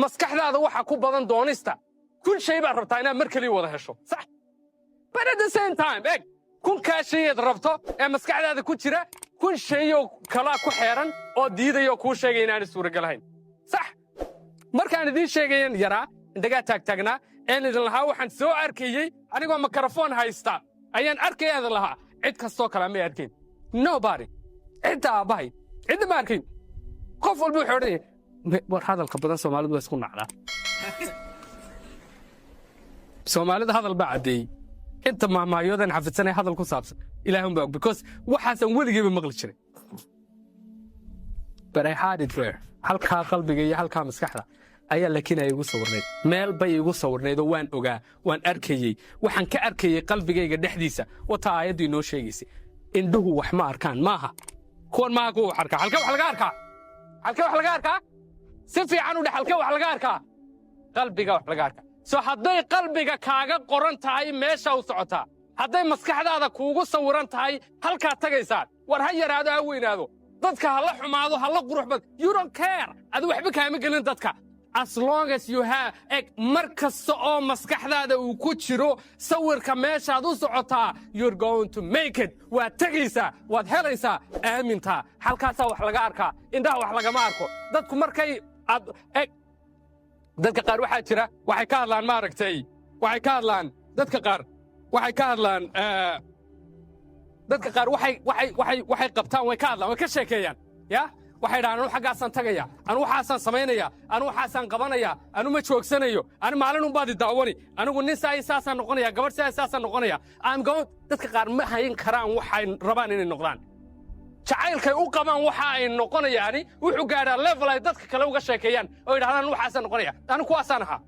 maskaxdaada waxa ku badan doonista kun shay baa rabtaa inaad mar kaliya wada hesho sax but at the same time kun kaa shayaad rabto ee maskaxdaada ku jira kun shayoo kalaa ku xeeran oo diidayo kuu sheegay inaanay suuragalahayn sax markaan idiin sheegayan yaraa indhagaa taagtaagnaa een idin lahaa waxaan soo arkayey anigoo mikrafoon haysta ayaan arkayaadan lahaa cid kastoo kale may arkayn nobody cidda aabbahay cidda ma arkayn qof walba wuxuu odhanaya war hadalka badan soomaalidu waa isku nacdaa soomaalida hadal baa caddeeyey inta maahmaahiyoodan xafidsanay hadal ku saabsan ilaahay unbaa og because waxaasan weligeyba maqli jiray but I had it there halkaa qalbiga iyo halkaa maskaxda ayaa laakiin ay igu sawirnayd meel bay igu sawirnayd oo waan ogaa waan arkayey waxaan ka arkayey qalbigayga dhexdiisa wata aayaddu inoo sheegaysay indhuhu wax ma arkaan maaha kuwan maaha kuwa wax arkaa halkee wax laga arkaa halkee wax laga arkaa si fiican u dhex halkee wax laga arkaa qalbiga wax laga arkaa so hadday qalbiga kaaga qoran tahay meesha u socotaa hadday maskaxdaada kuugu sawiran tahay halkaa tagaysaan war ha yaraado ha weynaado dadka ha la xumaado ha la qurux bad you don't care adi waxba kaama gelin dadka as long as you have mar kasta oo maskaxdaada uu ku jiro sawirka meeshaad u socotaa you're going to make it waad tegaysaa waad helaysaa aamintaa halkaasaa wax laga arkaa indhaha wax lagama arko dadku markay dadka qaar waxaa jira waxay ka hadlaan maaragtay waxay ka hadlaan dadka qaar waxay ka hadlaan dadka qaar waxay qabtaan way ka hadlaan way ka sheekeeyaan ya waxay dhahaan anu xaggaasaan tagaya anu waxaasaan samaynaya anu waxaasaan qabanaya anu ma joogsanayo anu maalin unbaadi daawani anigu nin saasaan noqonaya gabadh saasaan noqonaya dadka qaar ma hayn karaan waxay rabaan inay noqdaan jacaylkay u qabaan waxa ay noqonayaani wuxuu gaadhaa level ay dadka kale uga sheekeeyaan oo yidhahdaan anu waxaasaan noqonaya anu kuwaasaan ahaa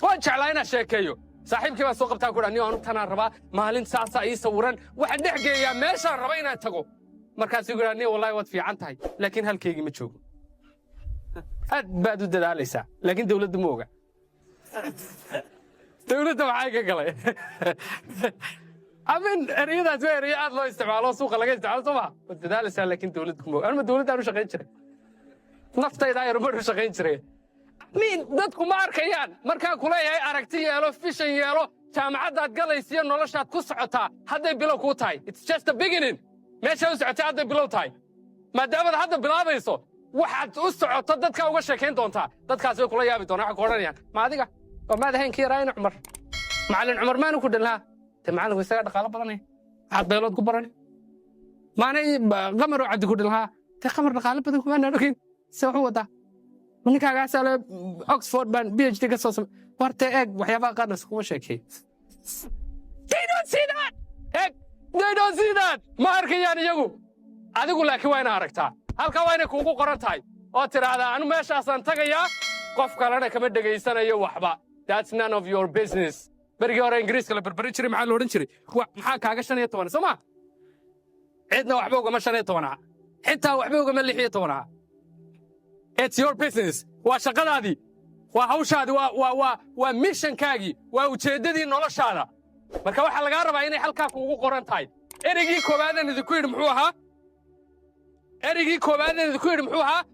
waan jeclaa inaan sheekeeyo saaxiibkii baan soo qabtaan ku dhaha anu tanaan rabaa maalin saasaa ii sawiran waxaan dhex geeyaa meeshaan raba inaan tago markaasuu ku dhaha wallahi waad fiican tahay laakiin halkeygii ma joogo aad baad u dadaalaysaa laakiin dawladda ma oga dawladda maxay ka galay amin ereyadaas waa ereyo aad loo isticmaalo suuqa laga isticmaalo soo maa waad dadaalaysaa laakiin dawladda kuma oga anuma dawladdaan u shaqayn jiray naftayda ayarumar u shaqayn jiray amin dadku ma arkayaan markaan kuleeyahay aragti yeelo fishan yeelo jaamacaddaad galaysiyo noloshaad ku socotaa hadday bilow kuu tahay it's just a beginning meeshaa u socotay hadday bilow tahay maadaamad hadda bilaabayso waxaad u socoto dadkaa uga sheekayn doontaa dadkaas way kula yaabi doonaan waxay ku odhanayaan ma adiga oo maad ahayn kii yaraayin cumar macallin cumar maanu ku dhalnaa te macallinku isagaa dhaqaalo badanaya waxaad beelood ku barani maanay qamar oo cabdi ku dhalnaa te qamar dhaqaalo badan kumaanaan ogeyn se waxu wadaa ninkaagaasaa le oxford baan PhD ka soo samay warte eeg waxyaabaha qaarnas kuma sheekeey they don't see that ma arkayaan iyagu adigu laakiin waa ina aragtaa halkaa waa inay kuugu qoran tahay oo tidhaahdaa anu meeshaasaan tagayaa qof kalena kama dhegaysanayo waxba that's none of your business berigii hore ingiriiska la berberin jiray maxaa la odhan jiray maxaa kaaga 15 soo maa cidna waxba ugama 15 xitaa waxba ugama 16 it's your business waa shaqadaadii waa hawshaadii waa missionkaagii waa ujeeddadii noloshaada marka waxaa lagaa rabaa inay halkaa kuugu qoran tahay ereygii koowaadaan idinku yidhi muxuu ahaa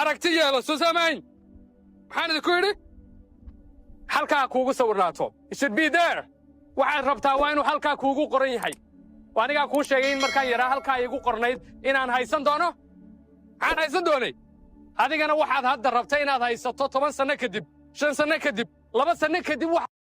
aragti yeelo soo saamayn maxaan idinku yidhi halkaa kuugu sawirnaato it should be there waxaad rabtaa waa inuu halkaa kuugu qoran yahay oo anigaa kuu sheegay in markaan yaraa halkaa iigu qornayd inaan haysan doono maxaan haysan doonay adigana waxaad hadda rabta inaad haysato 10 sanno kadib 5 sanno kadib 2 sanno kadib